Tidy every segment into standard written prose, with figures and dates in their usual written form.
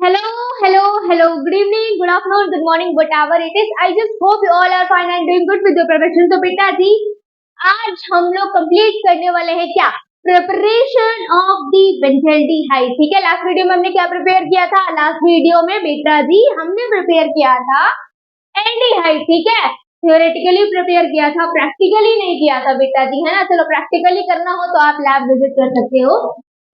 Hello, hello, hello. Good evening, good afternoon, good morning, whatever it is. I just hope you all are fine and doing good with your preparation. तो बेटा जी, आज हम लोग complete करने वाले हैं क्या? Preparation of the benzaldehyde. ठीक है, लास्ट वीडियो में हमने क्या प्रिपेयर किया था? लास्ट वीडियो में बेटा जी हमने प्रिपेयर किया था एल्डिहाइड. ठीक है, थियोरेटिकली प्रिपेयर किया था, प्रैक्टिकली नहीं किया था बेटा जी, है ना. चलो प्रैक्टिकली करना हो तो आप लैब विजिट कर सकते हो.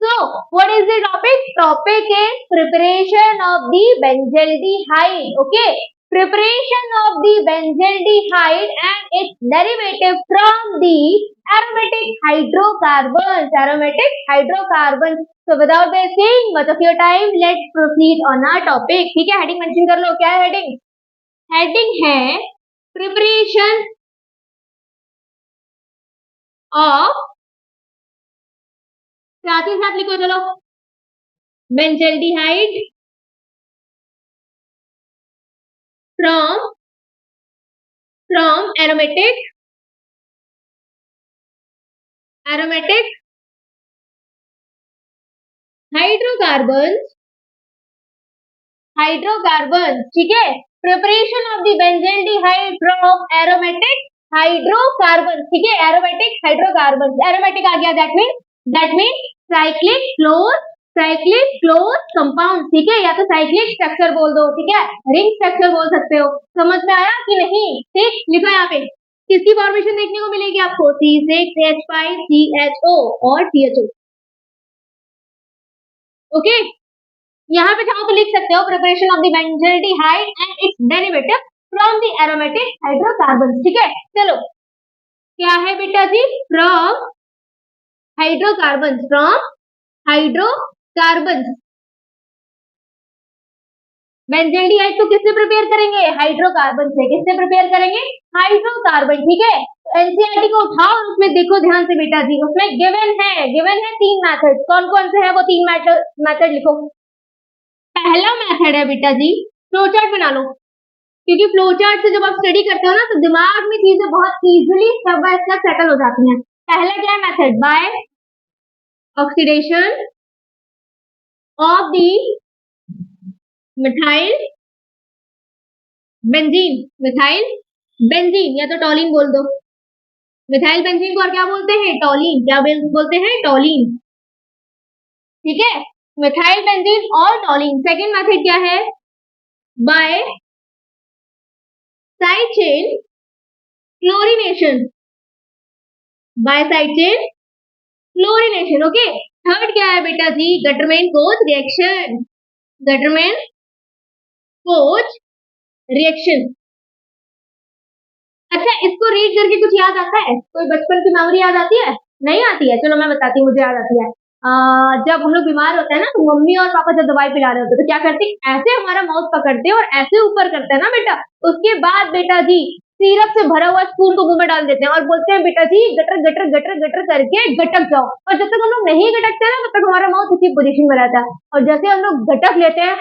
So, what is the topic? Topic is preparation of the benzaldehyde. Okay, preparation of the benzaldehyde and its derivative from the aromatic hydrocarbons. Aromatic hydrocarbons. So, without wasting much of your time, let's proceed on our topic. ठीक है, heading mention कर लो. क्या है heading? Heading है preparation of, साथ ही साथ लिखो चलो, बेंजल्डिहाइड from aromatic hydrocarbons. ठीक है, preparation of the benzaldehyde from aromatic hydrocarbon. ठीक है, एरोमेटिक हाइड्रोकार्बन. एरोमेटिक आ गया, that mean cyclic close compound. ठीक है, या तो साइक्लिक स्ट्रक्चर बोल दो. ठीक है, रिंग स्ट्रक्चर बोल सकते हो. समझ में आया कि नहीं? ठीक, लिखो यहाँ पे किसकी फॉर्मेशन देखने को मिलेगी आपको? C6H5CHO और CHO. ओके, यहाँ पे चाहो तो लिख सकते हो preparation of the benzaldehyde and it's derivative from the aromatic hydrocarbon. ठीक है, चलो क्या है बेटा जी? From hydrocarbon. बेंजल्डिहाइड को किससे प्रिपेयर करेंगे? हाइड्रोकार्बन से. किससे प्रिपेयर करेंगे? हाइड्रोकार्बन. ठीक है, एनसीईआरटी को उठाओ और उसमें देखो ध्यान से बेटा जी, उसमें गिवन है 3 मेथड. कौन कौन से है वो 3 मेथड लिखो. पहला मेथड है बेटा जी, फ्लोचार्ट बना लो, क्योंकि फ्लोचार्ट से जब आप स्टडी करते हो ना तो दिमाग में चीजें बहुत easily step by step settle हो जाती हैं. पहला क्या है method? By oxidation of the methyl benzene या तो टॉलिन बोल दो. मिथाइल बेंजीन को और क्या बोलते हैं? टॉलिन. क्या बोलते हैं? टॉलिन. ठीक है, मिथाइल बेंजीन और टॉलिन. सेकेंड मेथड क्या है? By side chain chlorination. Okay. Third क्या है बेटा जी? Gattermann Koch reaction. अच्छा, इसको रीड करके कुछ याद आता है? कोई बचपन की मेमोरी याद आती है? नहीं आती है? चलो मैं बताती हूँ, मुझे याद आती है. जब हम लोग बीमार होते हैं ना तो मम्मी और पापा जब दवाई पिला रहे होते हैं तो क्या करते हैं? ऐसे हमारा माउथ पकड़ते हैं और ऐसे ऊपर करते हैं ना बेटा. उसके बाद बेटा जी सिरप से भरा हुआ स्पून को मुंह में डाल देते हैं और बोलते हैं बेटा जी गटर गटर गटर गटर करके गटक जाओ. और जब तक हम लोग नहीं गटकते ना तब तक हमारा माउथ इसी पोजीशन में रहता है. और जैसे हम लोग गटक लेते हैं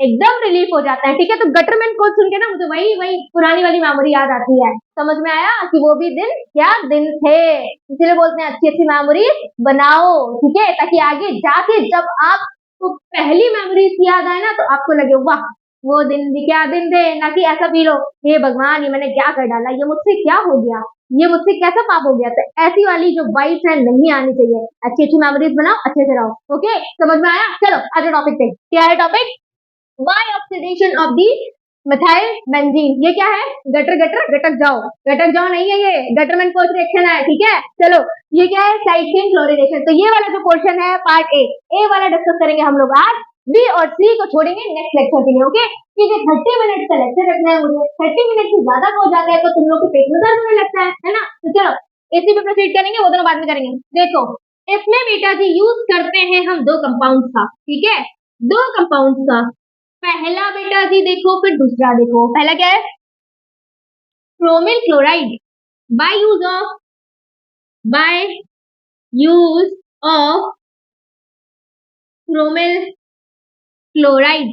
एकदम रिलीफ हो जाता है. ठीक है, तो गटरमैन कोच सुन के ना मुझे वही पुरानी वाली मेमोरी याद आती है. समझ में आया कि वो भी दिन क्या दिन थे. इसलिए बोलते हैं अच्छी मेमोरी बनाओ. ठीक है, ताकि आगे जाके जब आपको पहली मेमोरी याद आए ना तो आपको लगे वाह वो दिन भी क्या दिन थे. ना कि ऐसा फील हो हे भगवान ये मैंने क्या कर डाला, ये मुझसे क्या हो गया, ये मुझसे कैसा पाप हो गया. तो ऐसी वाली जो वाइब्स है नहीं आनी चाहिए. अच्छी मेमोरीज बनाओ, अच्छे से रहो. ओके, समझ में आया? चलो आज टॉपिक पे. क्या है topic? By oxidation of the methyl benzene. ये क्या है? गटर गटर गटक जाओ नहीं है, ये गटरमैन कोच रिएक्शन है. ठीक है, चलो ये क्या है? Side chain chlorination. तो ये वाला जो पोर्शन है पार्ट ए वाला डिस्कस करेंगे हम लोग आज. बी और सी को छोड़ेंगे नेक्स्ट लेक्चर के लिए. ओके, क्योंकि 30 मिनट का लेक्चर रखना है मुझे. 30 मिनट से ज्यादा हो जाता है तो तुम लोग के पेट में दर्द होने लगता है ना. तो चलो इसी पे प्रोसीड करेंगे, वो दोनों बाद में करेंगे. देखो इसमें बेटा जी यूज करते हैं हम 2 कंपाउंड्स का. ठीक है, 2 कंपाउंड्स का. पहला बेटा जी देखो, फिर दूसरा देखो. पहला क्या है? Chromyl chloride. Bye use of chromyl chloride.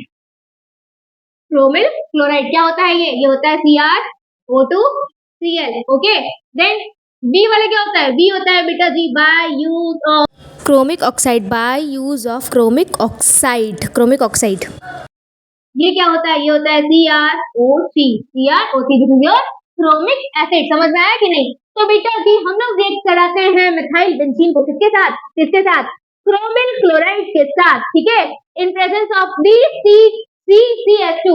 क्या होता है? ये होता है CrO2Cl. ओके, देन बी वाला क्या होता है? बी होता है बेटा जी by use of chromic oxide by use of chromic oxide. ये क्या होता है? ये होता है CrOC। CrOC this is your chromic acid. समझ में आया कि नहीं? तो बेटा जी हम लोग रिएक्ट कराते हैं मिथाइल बेंजीन को किसके साथ? किसके साथ? क्रोमिल क्लोराइड के साथ, ठीक है, इन प्रेजेंस ऑफ दी CH2।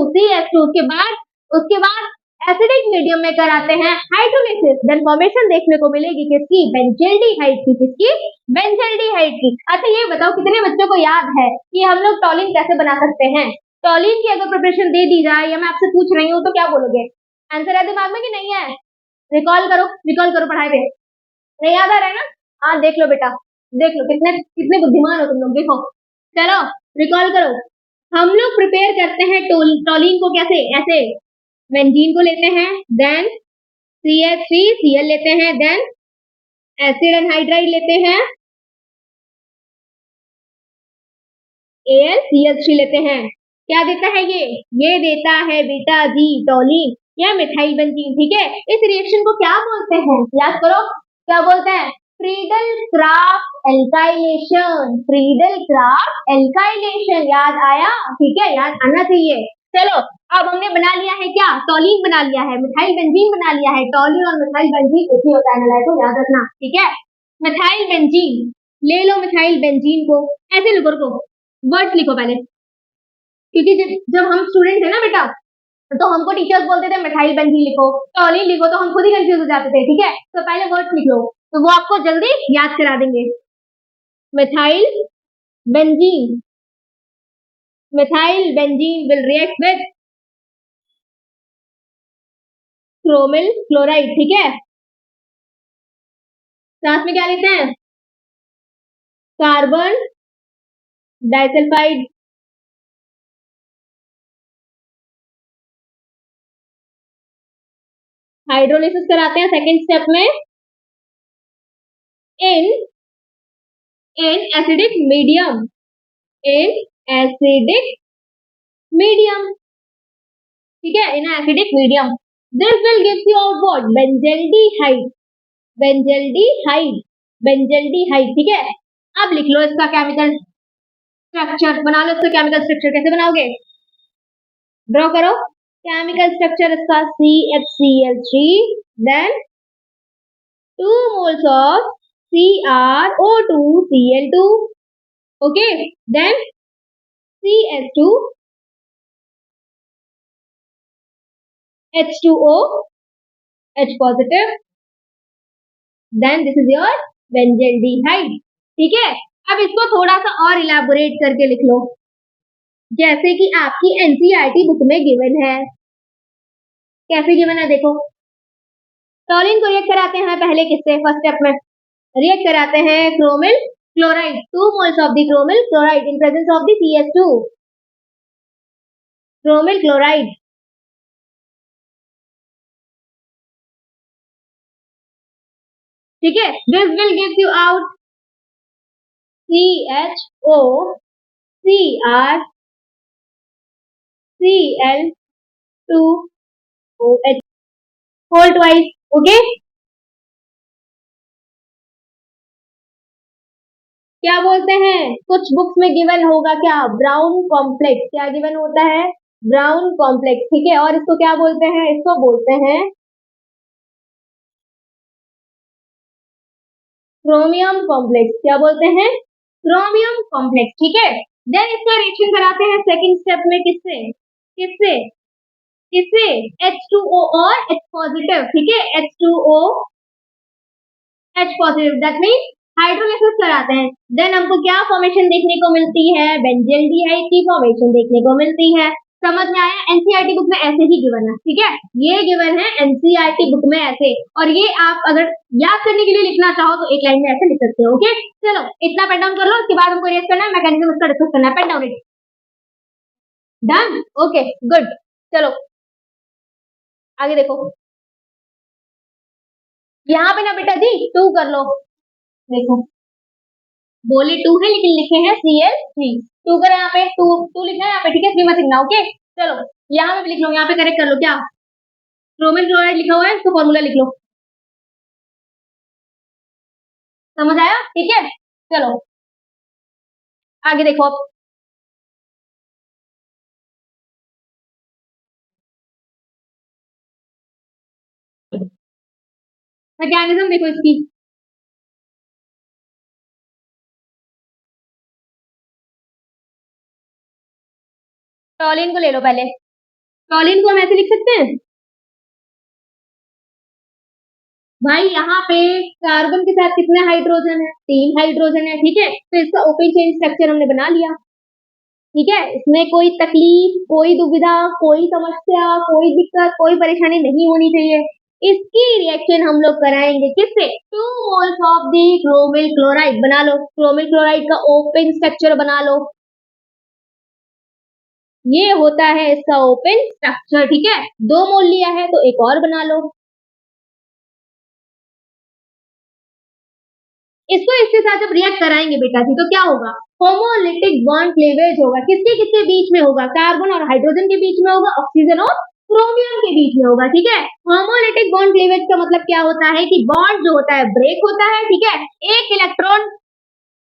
उसके बाद एसिडिक मीडियम में कराते हैं हाइड्रोलिसिस, देन फॉर्मेशन देखने को मिलेगी किसकी? बेंजल्डिहाइड की। किसकी? बेंजल्डिहाइड की। अच्छा ये बताओ कितने बच्चों को याद है कि हम लोग टॉलिन कैसे बना सकते हैं? टॉलिन की अगर प्रिपरेशन दे दी जाए या मैं आपसे पूछ रही हूँ तो क्या बोलोगे? आंसर है दिमाग में कि नहीं है? रिकॉल करो पढ़ाई पे। नहीं याद आ रहा है ना? हाँ देख लो बेटा, देख लो कितने कितने बुद्धिमान हो तुम लोग, देखो। चलो रिकॉल करो। हम लोग प्रिपेयर करते हैं टॉलिन को कैसे? ऐसे बेंजीन को लेते हैं, देन CH3Cl लेते हैं, देन एसिड एनहाइड्राइड लेते हैं, AlCl3 लेते हैं। क्या देता है ये? ये देता है बेटा जी टॉलिन या मिथाइल बेंजीन, ठीक है। इस रिएक्शन को क्या बोलते हैं? याद करो, क्या बोलते हैं? Friedel craft alkylation. Friedel craft alkylation, याद आया? ठीक है, याद आना चाहिए। चलो अब हमने बना लिया है क्या? टॉलिन बना लिया है, मिथाइल बेंजीन बना लिया है। टॉलिन और मिथाइल बेंजीन एक ही होता है, नालायकों याद रखना, ठीक है। मिथाइल बेंजीन ले लो, मिथाइल बेंजीन को ऐसे लिखो, वर्ड्स लिखो पहले, क्योंकि जब हम स्टूडेंट थे ना बेटा तो हमको टीचर्स बोलते थे मिथाइल बेंजीन लिखो, टॉलिन लिखो, तो हम खुद ही कंफ्यूज हो जाते थे, ठीक है। तो पहले वर्ड्स लिख लो तो वो आपको जल्दी याद करा देंगे। Methyl benzene, methyl benzene will react with chromyl chloride, ठीक है। साथ में क्या लिखते हैं? कार्बन डाइसल्फाइड, हाइड्रोलिसिस कराते हैं सेकेंड स्टेप में in acidic medium, in acidic medium, ठीक है, in acidic medium. This will gives you out what? Benzaldehyde, benzaldehyde, ठीक है। अब लिख लो इसका केमिकल स्ट्रक्चर, बना लो इसका केमिकल स्ट्रक्चर। कैसे बनाओगे? ड्रॉ करो केमिकल स्ट्रक्चर इसका। CHCl3, then 2 moles of CrO2Cl2, okay, then CH2 H2O H positive, then this is your benzaldehyde, ठीक है। अब इसको थोड़ा सा और इलेबोरेट करके लिख लो, जैसे कि आपकी एनसीईआरटी बुक में गिवन है। कैसे गिवन है देखो। टॉलिन को रिएक्ट कराते हैं पहले किससे? फर्स्ट स्टेप में रिएक्ट कराते हैं chromyl chloride, 2 moles of the chromyl chloride in presence of the CH2 chromyl chloride, ठीक है। This will give you out CHOCrCl2OH whole twice, okay। क्या बोलते हैं? कुछ बुक्स में गिवन होगा क्या? Brown complex. क्या गिवन होता है? ब्राउन कॉम्प्लेक्स, ठीक है। और इसको क्या बोलते हैं? इसको बोलते हैं क्रोमियम कॉम्प्लेक्स। क्या बोलते हैं? क्रोमियम कॉम्प्लेक्स, ठीक है। देन इसका रिएक्शन कराते हैं सेकंड स्टेप में किससे? किससे? किससे? H2O और H पॉजिटिव, ठीक है। H2O H positive, that mean hydrolysis कराते हैं। देन हमको क्या फॉर्मेशन देखने को मिलती है? बेंजल्डिहाइड की फॉर्मेशन देखने को मिलती है। समझ में आया? एनसीईआरटी बुक में ऐसे ही गिवन है, ठीक है। ये गिवन है एनसीईआरटी बुक में ऐसे, और ये आप अगर याद करने के लिए लिखना चाहो तो एक लाइन में ऐसे लिख सकते हो, ओके। चलो इतना पेन डाउन कर लो, उसके बाद हमको रेस करना है, मैकेनिज्म उसका डिस्कस करना है। Pen down it, done, okay good. चलो आगे देखो, यहाँ पे ना बेटा जी 2 कर लो। देखो बोले 2 है लेकिन लिखे हैं Cl3, 2 करो यहाँ पे, 2 लिखना है यहाँ पे, ठीक है। 3 मत लिखना, ओके। चलो यहाँ पे भी लिख लो, यहाँ पे करेक्ट कर लो। क्या? क्रोमिल क्लोराइड लिखा हुआ है, इसको फॉर्मूला लिख लो। समझ आया? ठीक है। चलो आगे देखो अब, मैकेनिज्म देखो इसकी। टॉलिन को ले लो पहले। टॉलिन को हम ऐसे लिख सकते हैं भाई, यहाँ पे कार्बन के साथ कितने हाइड्रोजन है, 3 हाइड्रोजन है, ठीक है। तो इसका ओपन चेन स्ट्रक्चर हमने बना लिया, ठीक है। इसमें कोई तकलीफ, कोई दुविधा, कोई समस्या, कोई दिक्कत, कोई परेशानी नहीं होनी चाहिए। इसकी रिएक्शन हम लोग कराएंगे किससे, 2 moles of the chromyl chloride बना लो। क्रोमिल क्लोराइड का ओपन स्ट्रक्चर बना लो, ये होता है इसका ओपन स्ट्रक्चर, ठीक है। 2 मोल लिया है तो एक और बना लो। इसको इसके साथ जब रिएक्ट कराएंगे बेटा जी तो क्या होगा, होमोलिटिक बॉन्ड क्लीवेज होगा। किसके किसके बीच में होगा, कार्बन और हाइड्रोजन के बीच में होगा, ऑक्सीजन और क्रोमियम के बीच में होगा, ठीक है। होमोलिटिक बॉन्ड क्लीवेज का मतलब क्या होता है कि बॉन्ड जो होता है ब्रेक होता है, ठीक है। एक electron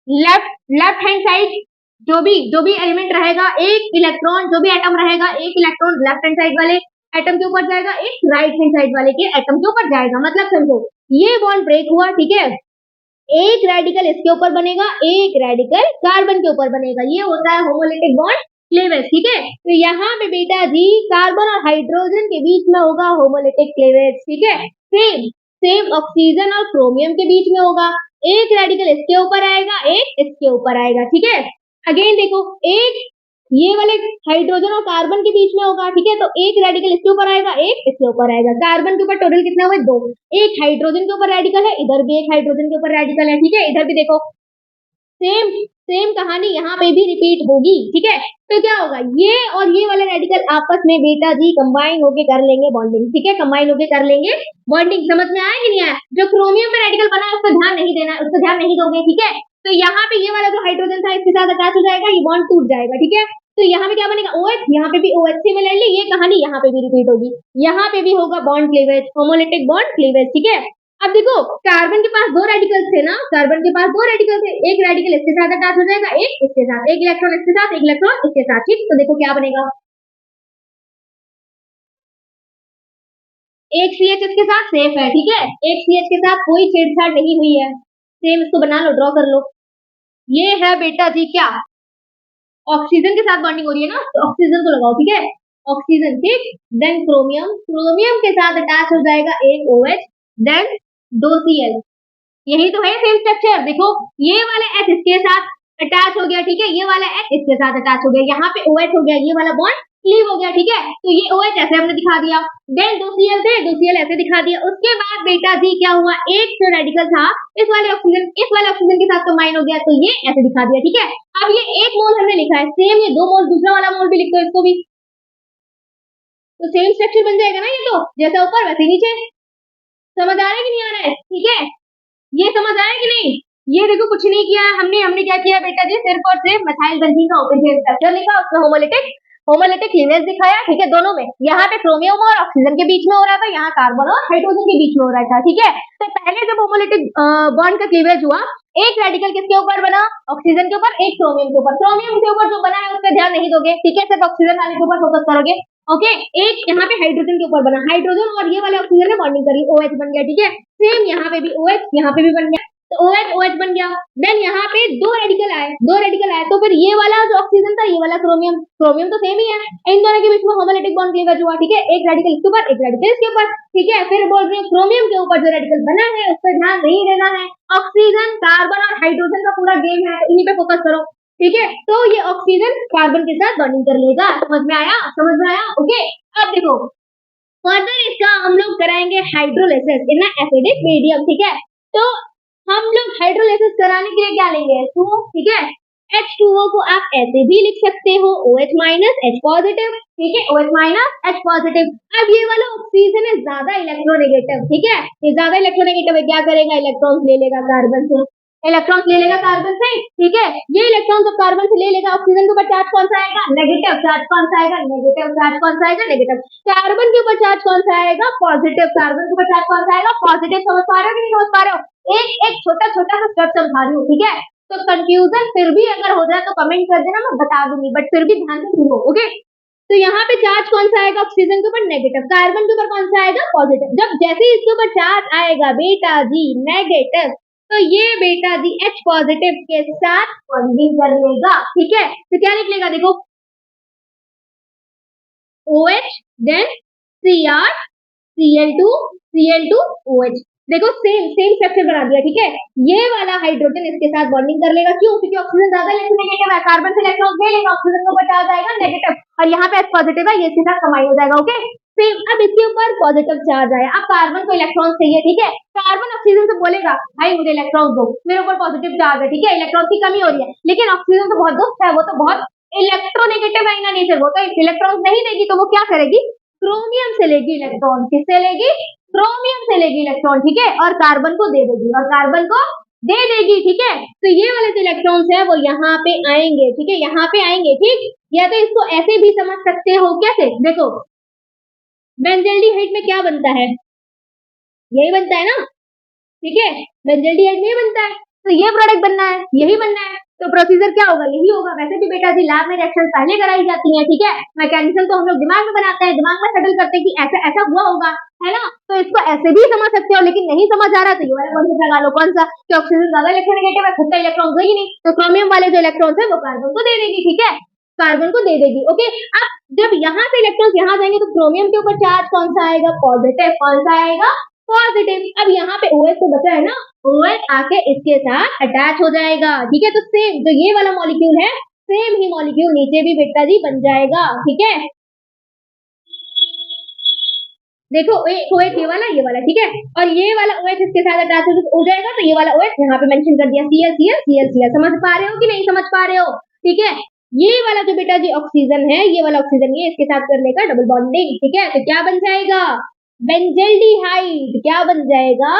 left left hand side, जो भी एलिमेंट रहेगा, एक इलेक्ट्रॉन, जो भी एटम रहेगा, एक इलेक्ट्रॉन लेफ्ट हैंड साइड वाले एटम के ऊपर जाएगा, एक राइट हैंड साइड वाले के एटम के ऊपर जाएगा। मतलब समझो, ये बॉन्ड ब्रेक हुआ, ठीक है। एक रेडिकल इसके ऊपर बनेगा, एक रेडिकल कार्बन के ऊपर बनेगा, ये होता है होमोलिटिक बॉन्ड क्लीवेज, ठीक है। तो यहाँ पे बेटा जी कार्बन और हाइड्रोजन के बीच में होगा होमोलिटिक क्लीवेज, ठीक है। सेम सेम ऑक्सीजन और क्रोमियम के बीच में होगा, एक रेडिकल इसके ऊपर आएगा, एक इसके ऊपर आएगा, ठीक है। अगेन देखो, एक ये वाले हाइड्रोजन और कार्बन के बीच में होगा, ठीक है। तो एक रेडिकल इसके ऊपर आएगा, एक इसके ऊपर आएगा। कार्बन के ऊपर टोटल कितने हुए, 2। एक हाइड्रोजन के ऊपर रेडिकल है, इधर भी एक हाइड्रोजन के ऊपर रेडिकल है, ठीक है। इधर भी देखो, सेम सेम कहानी यहाँ पे भी रिपीट होगी, ठीक है। तो क्या होगा, ये और ये वाले रेडिकल आपस में बेटा जी कंबाइन होके कर लेंगे बॉन्डिंग, ठीक है। कंबाइन होके कर लेंगे बॉन्डिंग। समझ में आया कि नहीं आया, जो क्रोमियम पे रेडिकल बना है उसका ध्यान नहीं देना, उसका ध्यान नहीं दोगे, ठीक है। तो यहाँ पे ये वाला जो हाइड्रोजन था इसके साथ अटैच हो जाएगा, ये बॉन्ड टूट जाएगा, ठीक है। तो यहाँ पे क्या बनेगा, OH, यहाँ पे भी OH सिमिलरली ये कहानी यहाँ पे भी रिपीट होगी, यहाँ पे भी होगा bond cleavage, homolytic bond cleavage, ठीक है। अब देखो, कार्बन के पास 2 रेडिकल्स थे ना, कार्बन के पास 2 रेडिकल थे, एक रेडिकल इसके साथ अटैच हो जाएगा, एक इसके साथ, एक इलेक्ट्रॉन इसके साथ, एक इलेक्ट्रॉन इसके साथ, ठीक। तो देखो क्या बनेगा, एक CH इसके साथ सेफ है, ठीक है। एक CH के साथ कोई छेड़छाड़ नहीं हुई है, सेम इसको बना लो, ड्रॉ कर लो। ये है बेटा जी क्या, ऑक्सीजन के साथ बॉन्डिंग हो रही है ना, तो ऑक्सीजन को लगाओ, ठीक है। ऑक्सीजन, ठीक। देन क्रोमियम, क्रोमियम के साथ अटैच हो जाएगा एक OH, देन 2Cl, यही तो है सेम स्ट्रक्चर। देखो, ये वाला H इसके साथ अटैच हो गया, ठीक है। ये वाला H इसके साथ अटैच हो गया, यहाँ पे OH हो गया, ये वाला बॉन्ड क्लीव हो गया, ठीक है। तो ये OH ऐसे हमने दिखा दिया, देन 2Cl थे, 2Cl ऐसे दिखा दिया। उसके बाद बेटा जी क्या हुआ, एक जो रेडिकल था इस वाले ऑक्सीजन के साथ कंबाइन हो गया, तो ये ऐसे दिखा दिया, ठीक है। अब ये 1 मोल हमने लिखा है, सेम ये 2 मोल दूसरा वाला मोल भी लिख दो इसको भी, तो सेम स्ट्रक्चर बन जाएगा ना, ये तो जैसा ऊपर वैसे नीचे। समझ आ रहा है कि नहीं आ रहा है, ठीक है। ये समझ आया कि नहीं, ये देखो कुछ नहीं किया हमने हमने क्या किया बेटा जी, सिर्फ और सिर्फ मिथाइल बेंजीन का ओपन चेन स्ट्रक्चर लिखा, उसमें होमोलिटिक क्लीवेज दिखाया, ठीक है। दोनों में, यहाँ पे क्रोमियम और ऑक्सीजन के बीच में हो रहा था, यहाँ कार्बन और हाइड्रोजन के बीच में हो रहा था, ठीक है। तो पहले जब होमोलिटिक बॉन्ड का क्लीवेज हुआ, एक रेडिकल किसके ऊपर बना, ऑक्सीजन के ऊपर, एक क्रोमियम के ऊपर। क्रोमियम के ऊपर जो बना है उस पर ध्यान नहीं दोगे, ठीक है, सिर्फ ऑक्सीजन वाले के ऊपर फोकस करोगे, ओके। एक यहाँ पे हाइड्रोजन के ऊपर बना, हाइड्रोजन और ये वाले ऑक्सीजन ने बॉन्डिंग करी, OH बन गया, ठीक है। सेम यहाँ पे भी OH, यहाँ पे भी बन गया, तो OH OH बन गया। देन यहाँ पे 2 रेडिकल आए, तो फिर ये वाला जो ऑक्सीजन था, ये वाला क्रोमियम तो सेम ही है, इन दोनों के बीच में होमोलिटिक बॉन्ड क्लीवेज हुआ, ठीक है। एक रेडिकल इसके ऊपर, एक रेडिकल इसके ऊपर, ठीक है। फिर बोल रहे हैं क्रोमियम के ऊपर जो रेडिकल बना है उस पर ध्यान नहीं देना है, ऑक्सीजन, कार्बन और हाइड्रोजन का पूरा गेम है, तो इन्हीं पे फोकस करो, ठीक है। तो ये ऑक्सीजन कार्बन के साथ बॉन्डिंग कर लेगा, समझ में आया, ओके। अब देखो, फर्दर इसका हम लोग कराएंगे हाइड्रोलाइसिस इन एसिडिक मीडियम, ठीक है। तो हम लोग हाइड्रोलाइसिस कराने के लिए क्या लेंगे, H2O, ठीक है। H2O को आप ऐसे भी लिख सकते हो, OH माइनस H पॉजिटिव, ठीक है, OH माइनस H पॉजिटिव। अब ये वाला ऑक्सीजन है ज्यादा इलेक्ट्रोनेगेटिव, ठीक है, ये ज्यादा इलेक्ट्रोनेगेटिव है, क्या करेगा, इलेक्ट्रॉन्स ले लेगा कार्बन से, ठीक है। ये इलेक्ट्रॉन जब कार्बन से ले लेगा, ऑक्सीजन के ऊपर चार्ज कौन सा आएगा, नेगेटिव चार्ज कौन सा आएगा, नेगेटिव चार्ज कौन सा आएगा, नेगेटिव। कार्बन के ऊपर चार्ज कौन सा आएगा, पॉजिटिव, कार्बन के ऊपर चार्ज कौन सा आएगा, पॉजिटिव। समझ पा रहे हो कि नहीं समझ पा रहे हो, एक एक छोटा छोटा सा स्टेप समझा रही हूँ, ठीक है। तो कंफ्यूजन फिर भी अगर हो जाए तो कमेंट कर देना, मैं बता दूंगी, बट फिर भी ध्यान से सुनो, ओके। तो यहाँ पे चार्ज कौन सा आएगा ऑक्सीजन के ऊपर? नेगेटिव। कार्बन के ऊपर कौन सा आएगा? पॉजिटिव। जब जैसे ही इसके ऊपर चार्ज आएगा बेटा जी नेगेटिव, तो ये बेटा जी H पॉजिटिव के साथ बॉन्डिंग कर लेगा, ठीक है। तो क्या निकलेगा देखो, OH then Cr Cl2 Cl2 OH। देखो सेम सेम स्ट्रक्चर बना दिया, ठीक है। ये वाला हाइड्रोजन इसके साथ बॉन्डिंग कर लेगा, क्यों? क्योंकि ऑक्सीजन ज्यादा इलेक्ट्रोनेगेटिव है, कार्बन से इलेक्ट्रॉन ले लेगा, ऑक्सीजन को बचा जाएगा नेगेटिव, और यहाँ पे H पॉजिटिव है, ये इसके साथ कंबाइन हो जाएगा, ओके। सेम, अब इसके ऊपर पॉजिटिव चार्ज आया, अब कार्बन को इलेक्ट्रॉन चाहिए, ठीक है। कार्बन ऑक्सीजन से बोलेगा भाई मुझे इलेक्ट्रॉन दो, मेरे ऊपर पॉजिटिव चार्ज है, ठीक है, इलेक्ट्रॉन की कमी हो रही है, लेकिन ऑक्सीजन तो बहुत दोस्त है, वो तो बहुत इलेक्ट्रोनेगेटिव है इन नेचर, वो तो इलेक्ट्रॉन नहीं देगी, तो वो क्या करेगी? क्रोमियम से लेगी इलेक्ट्रॉन, किससे लेगी? क्रोमियम से लेगी इलेक्ट्रॉन, ठीक है, और कार्बन को दे देगी, और कार्बन को दे देगी, ठीक है। तो ये वाले जो इलेक्ट्रॉन्स है वो यहाँ पे आएंगे, ठीक है, यहाँ पे आएंगे, ठीक। या तो इसको ऐसे भी समझ सकते हो, कैसे? देखो बेंजल्डिहाइड में क्या बनता है? यही बनता है ना, ठीक है, बेंजल्डिहाइड में बनता है, तो ये प्रोडक्ट बनना है, यही बनना है, तो प्रोसीजर क्या होगा? यही होगा। वैसे भी बेटा जी लैब में रिएक्शन पहले कराई जाती है, ठीक है, मैकेनिज्म तो हम लोग दिमाग में बनाते हैं, दिमाग में सेटल करते हैं कि ऐसा ऐसा हुआ होगा, है ना। तो इसको ऐसे भी समझ सकते हो, लेकिन नहीं समझ आ रहा तो ये वाला कॉन्सेप्ट लगा लो, कौन सा? कि ऑक्सीजन ज्यादा इलेक्ट्रोनेगेटिव है, खुद का इलेक्ट्रॉन गई नहीं, तो क्रोमियम वाले जो इलेक्ट्रॉन्स है वो कार्बन को दे देगी, ठीक है, कार्बन को दे देगी, ओके। अब जब यहाँ से इलेक्ट्रॉन्स यहाँ जाएंगे तो क्रोमियम के ऊपर चार्ज कौन सा आएगा? पॉजिटिव। कौन सा आएगा? पॉजिटिव। अब यहाँ पे OH तो बचा है ना, OH आके इसके साथ अटैच हो जाएगा, ठीक है। तो सेम जो ये वाला मॉलिक्यूल है, सेम ही मॉलिक्यूल नीचे भी बेटा जी बन जाएगा, ठीक है। देखो OH ये वाला, ठीक है, और ये वाला OH इसके साथ अटैच हो जाएगा, तो ये वाला OH यहाँ पे मेंशन कर दिया, Cl। समझ पा रहे हो कि नहीं समझ पा रहे हो? ठीक है। ये वाला जो बेटा जी ऑक्सीजन है, ये वाला ऑक्सीजन ये इसके साथ कर लेगा डबल बॉन्डिंग, ठीक है। तो क्या बन जाएगा? बेंजल्डिहाइड। क्या बन जाएगा?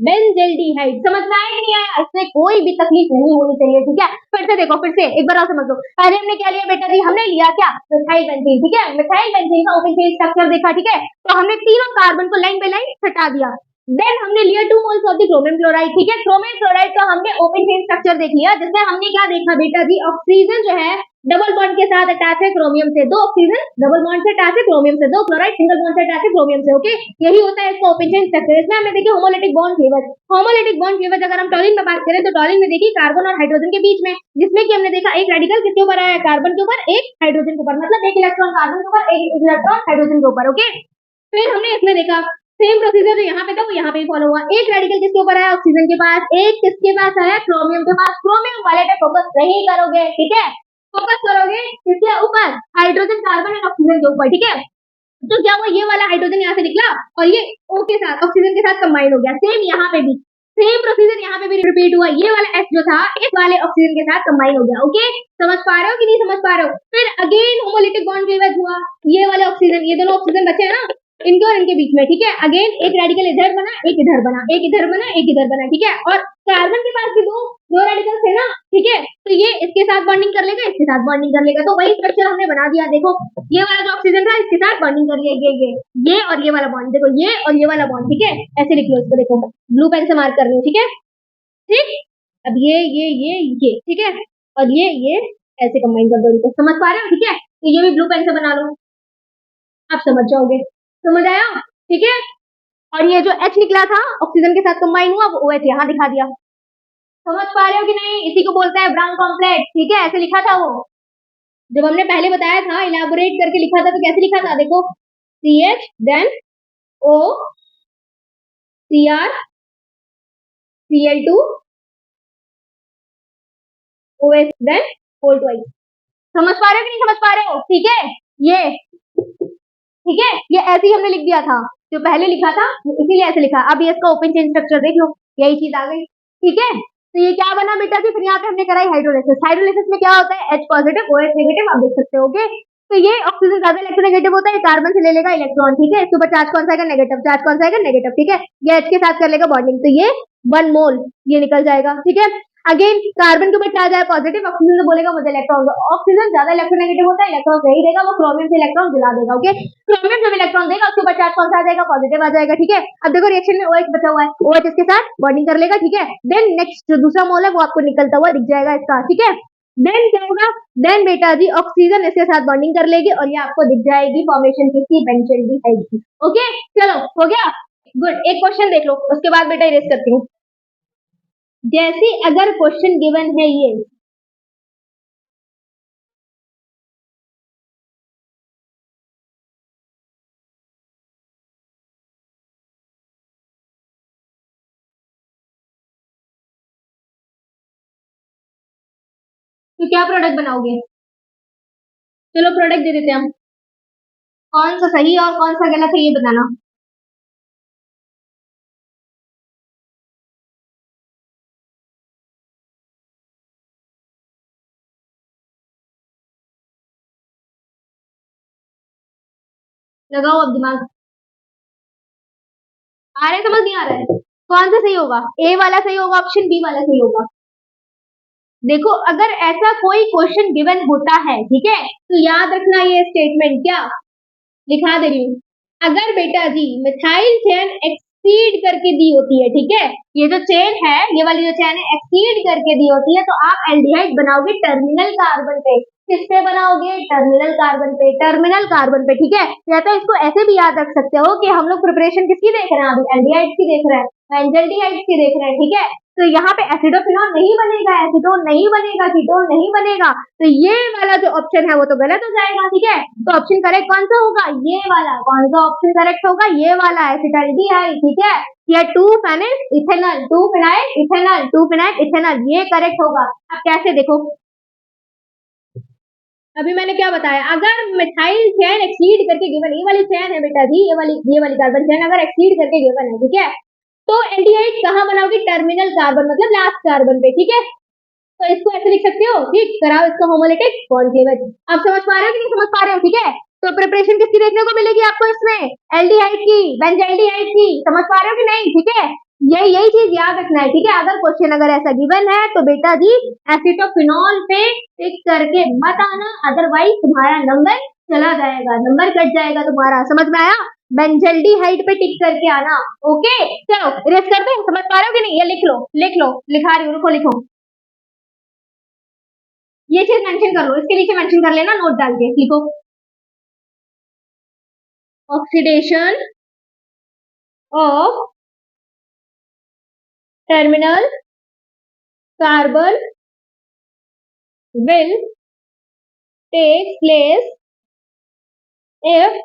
बेंजल्डिहाइड। समझ में आया कि नहीं आया? इसमें कोई भी तकलीफ नहीं होनी चाहिए, ठीक है। फिर से देखो, फिर से एक बार और समझ लो। पहले हमने क्या लिया बेटा जी? हमने लिया क्या? मिथाइल बेंजीन, ठीक है। मिथाइल बेंजीन का ओपन चेन स्ट्रक्चर देखा, ठीक है। तो हमने तीनों कार्बन को लाइन बाय लाइन हटा दिया। देन हमने लिया 2 moles of the chromium chloride, ठीक है। क्रोमियम क्लोराइड का हमने ओपन चेन स्ट्रक्चर देख लिया, जिसमें हमने क्या देखा बेटा जी? ऑक्सीजन जो है डबल बॉन्ड के साथ अटैच है क्रोमियम से, 2 ऑक्सीजन डबल बॉन्ड से अटैच है क्रोमियम से, 2 क्लोराइड सिंगल बॉन्ड से अटैच है क्रोमियम से, ओके। यही होता है इसका ओपन चेन स्ट्रक्चर। इसमें हमने देखिए homolytic bond cleavage. Homolytic bond cleavage अगर हम टॉलिन में बात करें तो टॉलिन में देखिए कार्बन और हाइड्रोजन के बीच में, जिसमें कि हमने देखा एक रेडिकल किसके ऊपर आया? कार्बन के ऊपर, एक हाइड्रोजन के ऊपर, मतलब एक इलेक्ट्रॉन कार्बन के ऊपर, एक इलेक्ट्रॉन हाइड्रोजन के ऊपर, ओके। फिर हमने इसमें देखा सेम प्रोसीजर जो यहाँ पे था वो यहाँ पे भी फॉलो हुआ। एक रेडिकल किसके ऊपर आया? ऑक्सीजन के पास, एक किसके पास आया? क्रोमियम के पास। क्रोमियम वाले पे फोकस नहीं करोगे, ठीक है, फोकस करोगे किसके ऊपर? हाइड्रोजन, कार्बन और ऑक्सीजन के ऊपर, ठीक है। तो क्या हुआ? ये वाला हाइड्रोजन यहाँ से निकला और ये O के साथ, ऑक्सीजन के साथ कंबाइन हो गया। सेम यहाँ पे भी सेम प्रोसीजर यहाँ पे भी रिपीट हुआ। ये वाला H जो था इस वाले ऑक्सीजन के साथ कंबाइन हो गया, ओके। समझ पा रहे हो कि नहीं समझ पा रहे हो? फिर अगेन होमोलिटिक बॉन्ड क्लीवेज हुआ। ये वाले ऑक्सीजन, ये दोनों ऑक्सीजन बचे हैं ना, इनके और इनके बीच में, ठीक है। अगेन एक रेडिकल इधर बना, एक इधर बना, एक इधर बना, एक इधर बना, ठीक है। और कार्बन के पास भी दो रेडिकल थे ना, ठीक है। तो ये इसके साथ बॉन्डिंग कर लेगा, इसके साथ बॉन्डिंग कर लेगा, तो वही स्ट्रक्चर हमने बना दिया। देखो ये वाला जो ऑक्सीजन था इसके साथ बॉन्डिंग कर लिया, ये और ये वाला बॉन्ड, देखो ये और ये वाला बॉन्ड, ठीक है। ऐसे लिख लो इसको, देखो ब्लू पेन से मार्क कर रही हूँ, ठीक है, ठीक। अब ये ठीक है, और ये ऐसे कंबाइन कर दो इनको। समझ पा रहे हो? ठीक है, तो ये भी ब्लू पेन से बना लो, आप समझ जाओगे। समझ आया? ठीक है। और ये जो H निकला था ऑक्सीजन के साथ कंबाइन हुआ, वो OH यहाँ दिखा दिया। समझ पा रहे हो कि नहीं? इसी को बोलते हैं ब्राउन कॉम्प्लेक्स, ठीक है। ऐसे लिखा था वो, जब हमने पहले बताया था, इलाबोरेट करके लिखा था, तो कैसे लिखा था? देखो CH then O Cr Cl2 OH then O2I। समझ पा रहे हो कि नहीं समझ पा रहे हो? ठीक है, ये ठीक है, ये ऐसे ही हमने लिख दिया था, जो पहले लिखा था इसीलिए ऐसे लिखा। अब ये इसका ओपन चेन स्ट्रक्चर देख लो, यही चीज आ गई, ठीक है। तो ये क्या बना बेटा जी? फिर यहाँ पे हमने कराई हाइड्रोलाइसिस। हाइड्रोलाइसिस में क्या होता है? H पॉजिटिव OH नेगेटिव, आप देख सकते हो, ओके। तो ये ऑक्सीजन ज्यादा इलेक्ट्रोनेगेटिव होता है, कार्बन से ले लेगा इलेक्ट्रॉन, ठीक है। इसके ऊपर चार्ज कौन सा आएगा? नेगेटिव। चार्ज कौन सा आएगा? नेगेटिव, ठीक है। ये H के साथ कर लेगा बॉन्डिंग, तो ये 1 मोल ये निकल जाएगा, ठीक है। अगेन कार्बन के ऊपर चार्ज आया पॉजिटिव, ऑक्सीजन से बोलेगा मुझे इलेक्ट्रॉन दो। ऑक्सीजन ज्यादा इलेक्ट्रोनेगेटिव होता है, इलेक्ट्रॉन नहीं देगा, वो क्रोमियम से इलेक्ट्रॉन दिला देगा। ओके, क्रोमियम जब इलेक्ट्रॉन देगा उसके ऊपर चार्ज कौन सा आ जाएगा, पॉजिटिव आ जाएगा। ठीक है, अब देखो रिएक्शन में OH बचा हुआ है, OH इसके साथ बॉन्डिंग कर लेगा। ठीक है, देन नेक्स्ट जो दूसरा मोल है वो आपको निकलता हुआ दिख जाएगा इसका। ठीक है, देन क्या होगा, देन बेटा जी ऑक्सीजन इसके साथ बॉन्डिंग कर लेगी और ये आपको दिख जाएगी फॉर्मेशन किसकी, बेंजल्डिहाइड की। ओके, चलो हो गया, गुड। एक क्वेश्चन देख लो, उसके बाद बेटा इरेज करती हूँ। जैसे अगर क्वेश्चन गिवन है ये, तो क्या प्रोडक्ट बनाओगे? चलो प्रोडक्ट दे देते हैं हम, कौन सा सही और कौन सा गलत है ये बताना। लगाओ अब दिमाग, आ रहा है समझ नहीं आ रहा है? कौन सा सही होगा, ए वाला सही होगा, ऑप्शन बी वाला सही होगा? देखो अगर ऐसा कोई क्वेश्चन गिवन होता है, ठीक है, तो याद रखना ये स्टेटमेंट, क्या लिखा दे रही हूँ। अगर बेटा जी मिथाइल चेन एक्सीड करके दी होती है, ठीक है, ये जो चेन है, ये वाली जो चेन है एक्सीड करके दी होती है, तो आप एल्डिहाइड बनाओगे टर्मिनल कार्बन पे। किस पे बनाओगे, टर्मिनल कार्बन पे, टर्मिनल कार्बन पे। ठीक है, या तो इसको ऐसे भी याद रख सकते हो कि हम लोग प्रिपरेशन किसकी देख रहे हैं, अभी एल्डिहाइड की देख रहे हैं, बेंजल्डिहाइड की देख रहे हैं। ठीक है, तो यहाँ पे एसिडोफिनॉल नहीं बनेगा, एसीटोन नहीं बनेगा, कीटोन नहीं बनेगा, तो ये वाला जो ऑप्शन है वो तो गलत हो जाएगा। ठीक है, तो ऑप्शन करेक्ट कौन सा होगा, ये वाला। कौन सा ऑप्शन करेक्ट होगा, ये वाला, एसिटाल्डिहाइड। ठीक है, या 2 phenyl ethanol, 2 phenyl ethanol, 2 phenyl ethanol, ये करेक्ट होगा। अब कैसे देखो, अभी मैंने क्या बताया, अगर मिथाइल चेन एक्सीड करके गिवन, ये वाली चेन है बेटा जी, ये वाली कार्बन चेन अगर एक्सीड करके गिवन है, ठीक है, तो एल्डिहाइड कहाँ बनाओगे, टर्मिनल कार्बन, मतलब लास्ट कार्बन पे। ठीक है, तो इसको ऐसे लिख सकते हो, ठीक, कराओ इसका होमोलिटिक बॉन्ड क्लीवेज। अब समझ पा रहे हो कि नहीं समझ पा रहे हो? ठीक है, तो प्रिपरेशन किसकी देखने को मिलेगी आपको इसमें, एल्डिहाइड की, बेंजल्डिहाइड की। समझ पा रहे हो कि नहीं? ठीक है, यही चीज याद रखना है। ठीक है, अगर क्वेश्चन अगर ऐसा गिवन है तो बेटा जी एसिटोफिनॉल पे टिक करके मत आना, अदरवाइज तुम्हारा नंबर चला जाएगा, नंबर कट जाएगा तुम्हारा। समझ में आया? बेंजल्डिहाइड पे टिक करके आना। ओके, चलो इरेज कर दो। समझ पा रहे हो कि नहीं? ये लिख लो, लिख लो, लिखा रही हूँ, रुको लिखो, ये चीज मेंशन कर लो, इसके नीचे मेंशन कर लेना नोट डाल के, लिखो oxidation of terminal carbon will take place if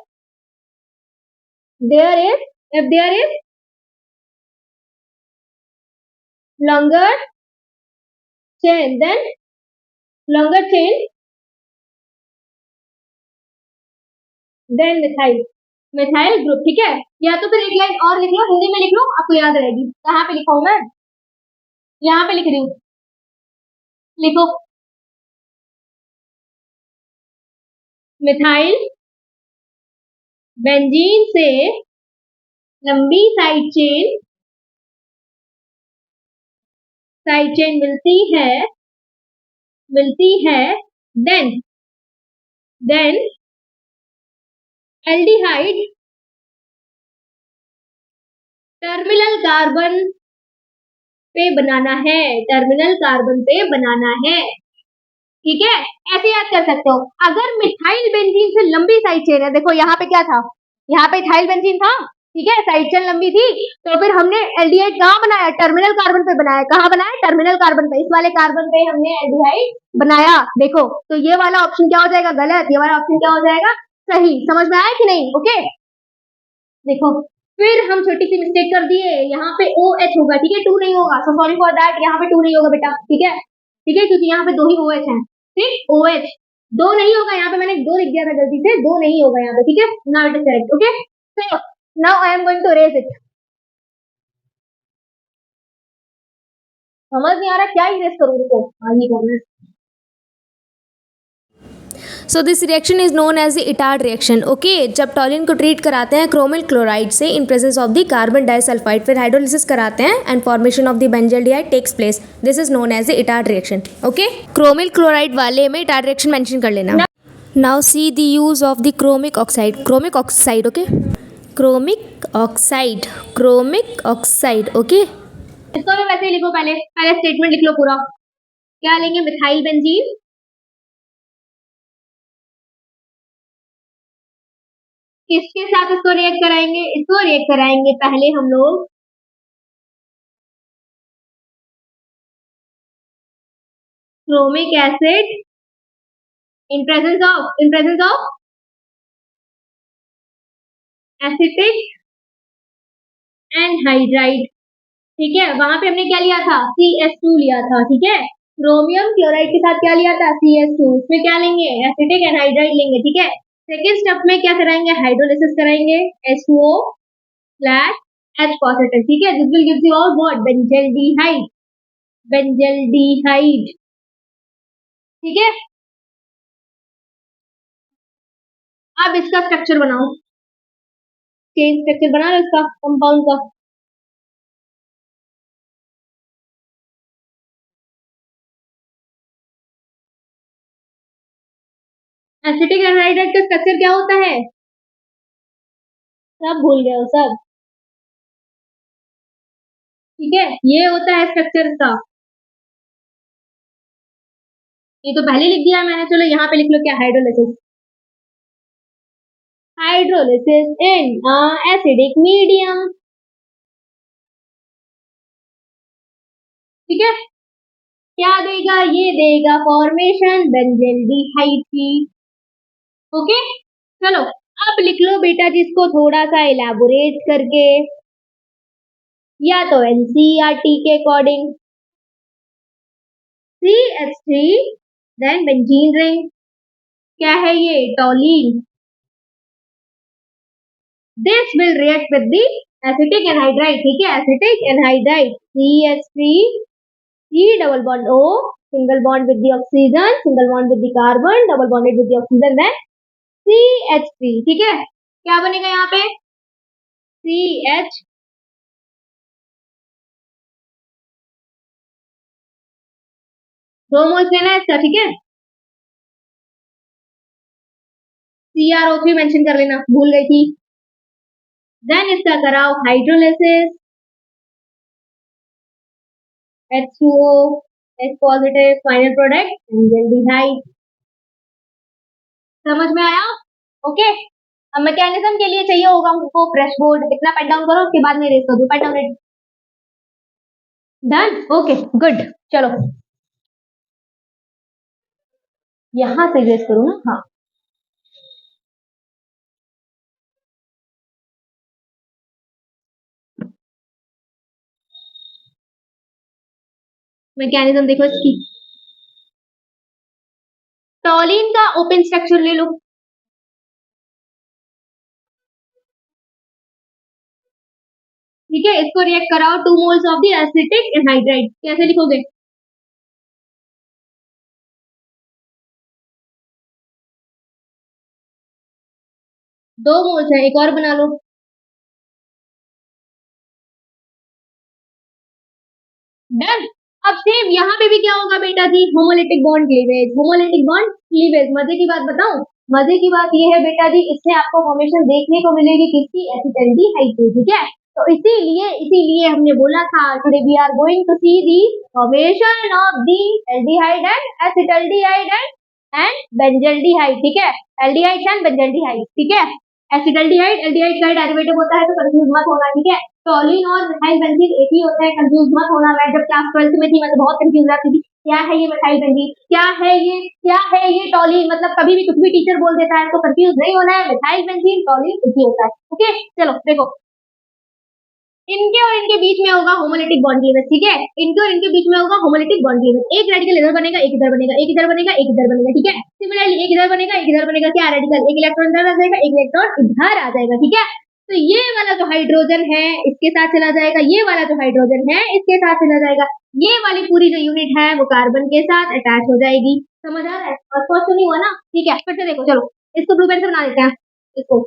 there is longer chain than longer chain than methyl group। ठीक है, या तो फिर एक लाइन और लिख लो, हिंदी में लिख लो, आपको याद रहेगी। कहाँ पे लिखा हूं मैं, यहाँ पे लिख रही हूँ, लिखो मिथाइल बेंजीन से लंबी साइड चेन मिलती है, देन एल्डिहाइड टर्मिनल कार्बन पे बनाना है, टर्मिनल कार्बन पे बनाना है। ठीक है, ऐसे याद कर सकते हो। अगर मिथाइल बेंजीन से लंबी साइड चेन है, देखो यहाँ पे क्या था, यहाँ पे इथाइल बेंजीन था, ठीक है, साइड चेन लंबी थी, तो फिर हमने एल्डिहाइड कहाँ बनाया, टर्मिनल कार्बन पे बनाया। कहाँ बनाया, टर्मिनल कार्बन पे, इस वाले कार्बन पे हमने एल्डिहाइड बनाया। देखो, तो ये वाला ऑप्शन क्या हो जाएगा, गलत, ये वाला ऑप्शन क्या हो जाएगा, सही। समझ में आया कि नहीं? ओके, देखो फिर हम छोटी सी मिस्टेक कर दिए, यहाँ पे OH होगा, ठीक है, 2 नहीं होगा, सो सॉरी फॉर दैट, यहाँ पे 2 नहीं होगा बेटा। ठीक है, ठीक है, क्योंकि यहाँ पे 2 ही OH है, ठीक, OH 2 नहीं होगा, यहाँ पे मैंने 2 लिख दिया था गलती से, 2 नहीं होगा यहाँ पे। ठीक है, now it is correct. Okay, so now I am going to erase it। समझ नहीं आ रहा क्या इरेज करूँ इसको, आगे करना है। So this reaction is known as the Etard reaction. Okay, जब टॉलिन को ट्रीट कराते हैं क्रोमिल क्लोराइड से in presence of the carbon disulphide, फिर हाइड्रोलिसिस कराते हैं and formation of the benzaldehyde takes place. This is known as the Etard reaction. Okay, chromyl chloride वाले में इटार्ड रिएक्शन मेंशन कर लेना. Now see the use of the chromic oxide. Chromic oxide, okay, chromic oxide, chromic oxide. Okay, इसको भी वैसे ही लिखो, पहले पहले स्टेटमेंट लिख लो पूरा. क्या लेंगे? मिथाइल बेंजीन, किसके साथ इसको रिएक्ट कराएंगे? इसको रिएक्ट कराएंगे पहले हम लोग chromic acid in presence of acetic anhydride. ठीक है, वहां पे हमने क्या लिया था? CH2 लिया था. ठीक है, क्रोमियम क्लोराइड के साथ क्या लिया था? CH2. उसमें क्या लेंगे? एसिटिक एनहाइड्राइड लेंगे. ठीक है, सेकेंड स्टेप में क्या कराएंगे? हाइड्रोलिसिस कराएंगे. H2O H positive. ठीक है, this will give you all what? Benzaldehyde. Benzaldehyde. ठीक है, अब इसका स्ट्रक्चर बनाओ. चेन स्ट्रक्चर बना लो इसका, कंपाउंड का. एसिटिक एनहाइड्राइड का स्ट्रक्चर क्या होता है? सब भूल गए हो सब. ठीक है, ये होता है स्ट्रक्चर का. ये तो पहले लिख दिया मैंने, चलो यहाँ पे लिख लो क्या? Hydrolysis. Hydrolysis in acidic medium. ठीक है, क्या देगा? ये देगा फॉर्मेशन बेंजल्डिहाइड की. ओके, चलो अब लिख लो बेटा जी इसको थोड़ा सा इलाबोरेट करके, या तो एनसीईआरटी के according. CH3 then benzene ring. क्या है ये? Toluene. This will react with the acetic anhydride. ठीक है, acetic anhydride CH3 C double bond O, single bond with the oxygen, single bond with the carbon, double bonded with the oxygen, then CH3. ठीक है, क्या बनेगा यहाँ पे? CH दो moles लेना है इसका. ठीक है, CrO3 मेंशन कर लेना, भूल गई थी. देन इसका कराओ hydrolysis. H2O H positive, final product benzaldehyde. समझ में आया? ओके, अब मैकेनिज्म के लिए चाहिए होगा हमको फ्रेश बोर्ड. इतना पेन डाउन करो, उसके बाद में रेस कर दो. Pen down. Done. Okay, good. चलो यहां से रेस करूँ ना. हाँ, मैकेनिज्म देखो इसकी. टॉलीन का ओपन स्ट्रक्चर ले लो. ठीक है, इसको रिएक्ट कराओ 2 moles of the acetic anhydride. कैसे लिखोगे? दो मोल्स है, एक और बना लो. डन. अब सेम यहाँ पे भी क्या होगा बेटा जी? Homolytic bond cleavage. Homolytic bond cleavage. मजे की बात बताऊं? मजे की बात ये है बेटा जी, इससे आपको फॉर्मेशन देखने को मिलेगी किसकी? एसिटल्डिहाइड की. ठीक है, तो इसीलिए हमने बोला था today we are going to see the formation of the aldehyde and acetaldehyde and benzaldehyde. ठीक है, एल्डिहाइड एंड बेंजल्डिहाइड. ठीक है, एसिटल्डिहाइड एल्डिहाइड का डेरिवेटिव होता है, तो कंफ्यूज मत होना. ठीक है, टॉलीन और मिथाइल बेंजीन एक ही होता है, कंफ्यूज मत होना. मैं जब क्लास 12th में थी मैं तो बहुत कंफ्यूज रहती थी, क्या है ये मिथाइल बेंजीन, क्या है ये टॉलीन. मतलब कभी भी कुछ भी टीचर बोल देता है तो कंफ्यूज नहीं होना है. मिथाइल बेंजीन टॉलीन एक ही होता है. ओके, चलो देखो, इनके और इनके बीच में होगा होमोलिटिक बॉन्ड क्लीवेज. ठीक है, इनके और इनके बीच में होगा होमोलिटिक बॉन्ड क्लीवेज. एक रेडिकल इधर बनेगा, एक इधर बनेगा, एक इधर बनेगा, एक इधर बनेगा. ठीक है, सिमिलरली एक इधर बनेगा, एक इधर बनेगा. क्या रेडिकल? एक इलेक्ट्रॉन इधर आ जाएगा, एक इलेक्ट्रॉन इधर आ जाएगा. ठीक है, तो ये वाला जो हाइड्रोजन है इसके साथ चला जाएगा, ये वाला जो हाइड्रोजन है इसके साथ चला जाएगा, ये वाली पूरी जो यूनिट है वो कार्बन के साथ अटैच हो जाएगी. समझ आ रहा है? और फर्स्ट तो नहीं हुआ ना, ठीक है, फिर से देखो, चलो इसको ब्लू पेन से बना देते हैं, इसको,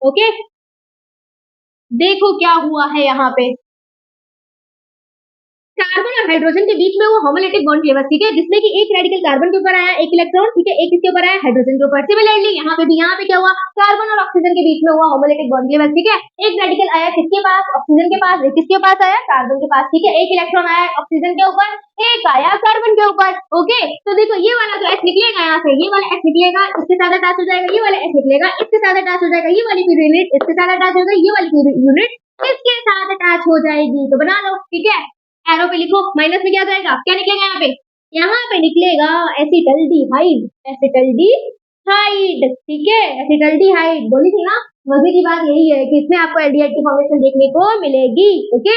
ओके। देखो क्या हुआ है यहाँ पे, कार्बन और हाइड्रोजन के बीच में वो होमोलेटिक बॉन्ड किया हुआ है, ठीक है, जिसमें कि एक रेडिकल कार्बन के ऊपर आया, एक इलेक्ट्रॉन, ठीक है, एक किसके ऊपर आया, हाइड्रोजन के ऊपर। सिमिलरली यहाँ पे भी, यहाँ पे क्या हुआ, कार्बन और ऑक्सीजन के बीच में हुआ होमोलेटिक बॉन्ड किया हुआ है, ठीक है, एक रेडिकल आया किसके पास, ऑक्सीजन के पास, एक किसके पास आया, कार्बन के पास, ठीक है, एक इलेक्ट्रॉन आया ऑक्सीजन के ऊपर, एक आया कार्बन के ऊपर, ओके। तो देखो ये वाला जो एच निकलेगा यहाँ से, ये वाला एच निकलेगा, इसके साथ अटैच हो जाएगा, ये वाला एच निकलेगा, इसके साथ अटैच हो जाएगा, ये वाली यूनिट इसके साथ अटैच हो जाएगी, ये वाली यूनिट इसके साथ अटैच हो जाएगी। तो बना लो, ठीक है, एरो पे लिखो, माइनस में क्या जाएगा, क्या निकलेगा यहाँ पे, यहाँ पे निकलेगा एसिटल्डिहाइड, एसिटल्डिहाइड, ठीक है, एसिटल्डिहाइड। बोली थी ना, मजे की बात यही है कि इसमें आपको एल्डिहाइड की फॉर्मेशन देखने को मिलेगी, ओके,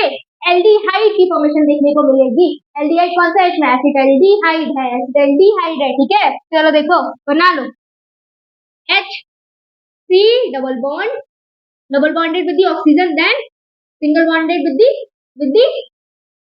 एल्डिहाइड की फॉर्मेशन देखने को मिलेगी। एल्डिहाइड कौन सा है इसमें, एसिटल्डिहाइड है, एसिटल्डिहाइड है, ठीक है। चलो देखो बना लो, H C double bonded with the oxygen, then single bonded with the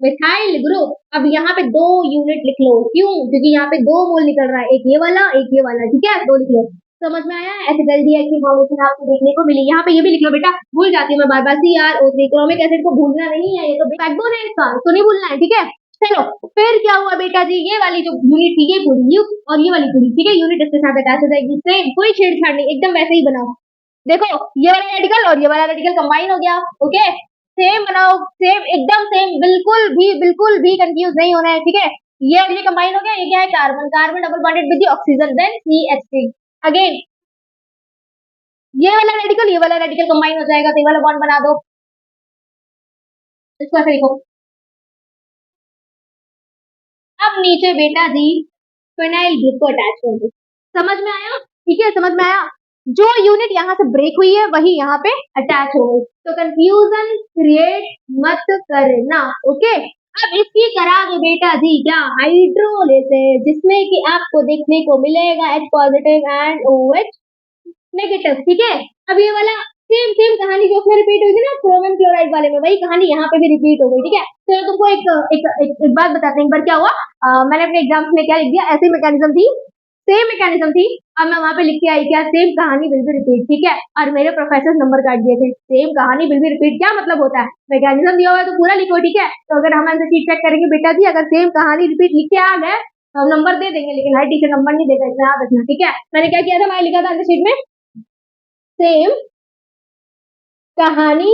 methyl group. अब यहाँ पे 2 यूनिट लिख लो, क्यों, क्योंकि यहाँ पे 2 मोल निकल रहा है, एक ये वाला एक ये वाला, ठीक है, 2 लिख लो। समझ में आया, एसिटल्डिहाइड की फॉर्मेशन आपको देखने को मिली। यहाँ पे ये भी लिख लो बेटा, भूल जाती हूँ मैं बार बार, CrO3, क्रोमिक एसिड को भूलना नहीं है, ये तो बैकबोन है इसका, तो नहीं भूलना है, ठीक है। चलो फिर क्या हुआ बेटा जी, ये वाली जो यूनिट थी ये पूरी और ये वाली पूरी, ठीक है, यूनिट इसके साथ अटैच हो जाएगी, सेम, कोई छेड़छाड़ नहीं, एकदम वैसे ही बनाओ। देखो ये वाला रेडिकल और ये वाला रेडिकल कंबाइन हो गया, ओके, सेम बनाओ, सेम, एकदम सेम, बिल्कुल भी कंफ्यूज नहीं होना है, ठीक है। ये और ये कंबाइन हो गया, ये क्या है, carbon, carbon double bonded with the oxygen, then CH3 again, ये वाला रेडिकल कंबाइन हो जाएगा, तो ये वाला बॉन्ड बना दो, इसको ऐसे लिखो। अब नीचे बेटा जी फिनाइल ग्रुप को अटैच कर दो, समझ में आया, ठीक है, समझ में आया। जो यूनिट यहाँ से ब्रेक हुई है वही यहाँ पे अटैच हो गई, तो कंफ्यूजन क्रिएट मत करना, ओके। अब इसकी करागे बेटा जी क्या, हाइड्रोलिसिस, जिसमें कि आपको देखने को मिलेगा H positive and OH negative, ठीक है। अब ये वाला सेम कहानी जो उसमें रिपीट हुई थी ना क्रोमियम क्लोराइड वाले में, वही कहानी यहाँ पे भी रिपीट हो गई, ठीक है। तो तुमको एक बात बताते हैं, एक बार क्या हुआ, मैंने अपने एग्जाम्स में क्या लिख दिया, ऐसी मैकेनिज्म थी, सेम मैकेनिज्म थी, अब मैं वहां पे लिख के आई क्या, सेम कहानी विल बी रिपीट, ठीक है, और मेरे प्रोफेसर नंबर काट दिए थे। सेम कहानी विल बी रिपीट क्या मतलब होता है, मैकेनिज्म दिया हुआ है तो पूरा लिखो, ठीक है। तो अगर हम आंसर शीट चेक करेंगे बेटा जी, अगर सेम कहानी रिपीट लिख के आ गए तो हम नंबर दे देंगे, लेकिन हर टीचर नंबर नहीं देगा, इतना याद रखना, ठीक है। मैंने क्या किया था, मैं लिखा था आंसर शीट में, सेम कहानी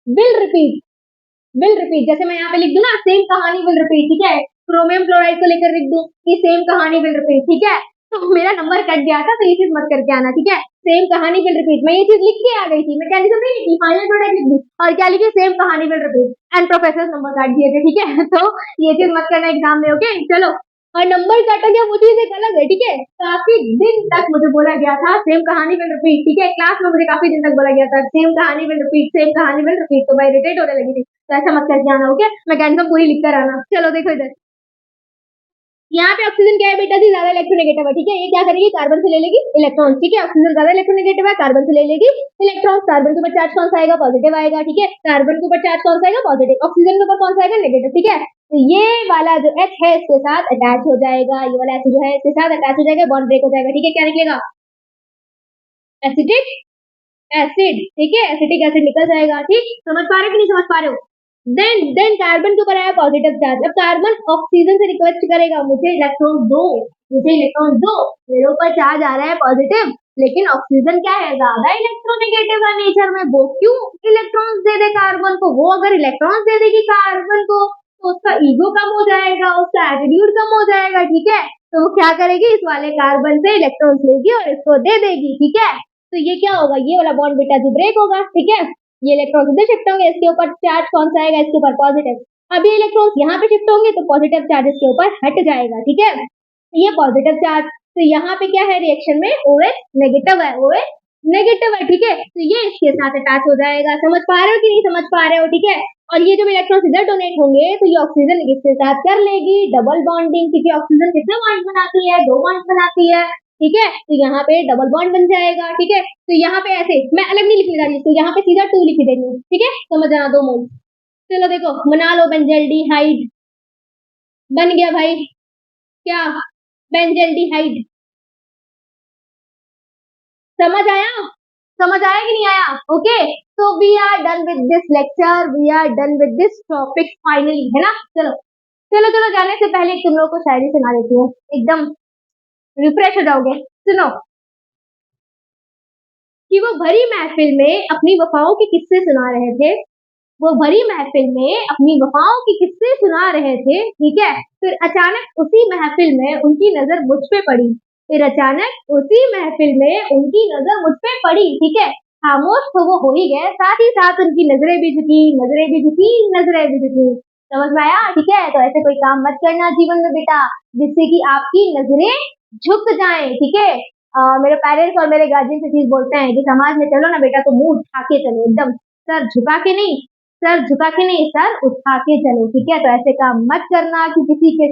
विल रिपीट, जैसे मैं यहाँ पे लिख दूं ना, सेम कहानी विल रिपीट, ठीक है, क्रोमियम क्लोराइड को लेकर लिख दूं कि सेम कहानी विल रिपीट, ठीक है। तो मेरा नंबर कट गया था, तो ये चीज मत करके आना, ठीक है, सेम कहानी विल रिपीट, मैं ये चीज लिख के आ गई थी, मैकेनिज्म नहीं लिखी, फाइनल प्रोडक्ट लिख दी, और क्या लिखी, सेम कहानी will repeat and professor number काट दिए थे, ठीक है। तो ये चीज मत करना एग्जाम में, ओके। चलो, और नंबर काटा गया वो चीज एक अलग है, ठीक है। काफी दिन तक मुझे बोला गया था सेम कहानी विल रिपीट, ठीक है, क्लास में मुझे काफी दिन तक बोला गया था सेम कहानी विल रिपीट, सेम कहानी विल रिपीट, तो मैं इरिटेट होने लगी थी, तो ऐसा मत करके आना, ओके, मैकेनिज्म पूरी लिख कर आना। चलो देखो इधर, यहाँ पे ऑक्सीजन क्या है बेटा जी, ज्यादा इलेक्ट्रोनेगेटिव है, ठीक है, ये क्या करेगी, कार्बन से ले लेगी इलेक्ट्रॉन, ठीक है, ऑक्सीजन ज्यादा इलेक्ट्रोनेगेटिव है, कार्बन से ले लेगी इलेक्ट्रॉन, कार्बन के ऊपर चार्ज कौन सा आएगा, पॉजिटिव आएगा, ठीक है, कार्बन के ऊपर चार्ज कौन सा आएगा, पॉजिटिव, ऑक्सीजन के ऊपर कौन सा आएगा, नेगेटिव, ठीक है। तो ये वाला जो H है इसके साथ अटैच हो जाएगा, ये वाला H जो है इसके साथ अटैच हो जाएगा, बॉन्ड ब्रेक हो जाएगा, ठीक है, क्या निकलेगा, एसिटिक एसिड, ठीक है, एसिटिक एसिड निकल जाएगा, ठीक, समझ पा रहे हो कि नहीं समझ पा रहे हो। देन कार्बन के ऊपर आया पॉजिटिव चार्ज, अब कार्बन ऑक्सीजन से रिक्वेस्ट करेगा मुझे इलेक्ट्रॉन दो, मेरे ऊपर चार्ज आ रहा है पॉजिटिव, लेकिन ऑक्सीजन क्या है, ज्यादा इलेक्ट्रोनेगेटिव है नेचर में, वो क्यों इलेक्ट्रॉन्स दे दे कार्बन को, वो अगर इलेक्ट्रॉन्स दे देगी कार्बन को तो उसका ईगो कम हो जाएगा, उसका एटीट्यूड कम हो जाएगा, ठीक है। तो वो क्या करेगी, इस वाले कार्बन से इलेक्ट्रॉन्स लेगी और इसको दे देगी, ठीक है। तो ये क्या होगा, ये वाला बॉन्ड बेटा जी ब्रेक होगा, ठीक है, ये इलेक्ट्रॉन्स इधर शिफ्ट होंगे, इसके ऊपर चार्ज कौन सा आएगा, इसके ऊपर पॉजिटिव, अब ये इलेक्ट्रॉन्स यहाँ पे शिफ्ट होंगे तो पॉजिटिव चार्ज इसके ऊपर हट जाएगा, ठीक है, ये पॉजिटिव चार्ज, तो यहाँ पे क्या है रिएक्शन में, OH नेगेटिव है, OH नेगेटिव है, ठीक है, तो ये इसके साथ अटैच हो जाएगा, समझ पा रहे हो कि नहीं समझ पा रहे हो, ठीक है। और ये जब इलेक्ट्रॉन्स इधर डोनेट होंगे तो ये ऑक्सीजन इसके साथ कर लेगी डबल बॉन्डिंग, क्योंकि ऑक्सीजन कितने बॉन्ड बनाती है, 2 बॉन्ड बनाती है, ठीक है, तो यहाँ पे डबल बॉन्ड बन जाएगा, ठीक है। तो यहाँ पे ऐसे मैं अलग नहीं लिखने जा रही, तो यहाँ पे सीधा 2 लिख देंगे, ठीक है, समझ आना, 2 मोल। चलो देखो बना लो बेंजल्डिहाइड, बन गया भाई क्या, बेंजल्डिहाइड। समझ आया, समझ आया कि नहीं आया? Okay, so we are done with this lecture, we are done with this topic finally, है ना? चलो चलो चलो, जाने से पहले तुम लोग को शायरी सुना देती हूँ, एकदम रिफ्रेश हो जाओगे। सुनो कि वो भरी महफिल में अपनी वफाओं के किस्से सुना रहे थे, वो भरी महफिल में अपनी वफाओं के किस्से सुना रहे थे, ठीक है। फिर अचानक उसी महफिल में उनकी नजर मुझ पे पड़ी, फिर अचानक उसी महफिल में उनकी नजर मुझ पे पड़ी, ठीक है। खामोश तो वो हो ही गए, साथ ही साथ उनकी नजरें भी झुकी, नजरें भी झुकी, नजरें भी झुकी। समझ में आया? ठीक है, तो ऐसे कोई काम मत करना जीवन में बेटा जिससे कि आपकी नजरें झुक जाएं, ठीक है। मेरे पेरेंट्स और मेरे गार्जियन से चीज बोलते हैं कि समाज में चलो ना बेटा तो मुंह उठा के चलो, एकदम सर झुका के नहीं, सर झुका के नहीं, सर उठा के चलो, ठीक है। तो ऐसे काम मत करना कि किसी के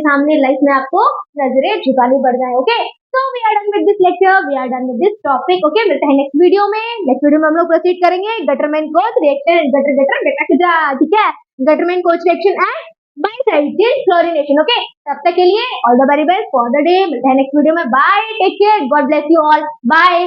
सामने लाइफ में आपको नजरें झुकानी पड़ जाए, okay. So we are done with this lecture, we are done with this topic, okay. मिलते हैं नेक्स्ट वीडियो में। नेक्स्ट वीडियो में हम लोग प्रोसीड करेंगे गटरमैन कोच रिएक्शन, गटर गटर गटा खजा, ठीक है। Gattermann Koch reaction and bicycle chlorination, okay. तब तक के लिए all the very best for the day. मिलते हैं नेक्स्ट वीडियो में, bye, take care, God bless you all, bye.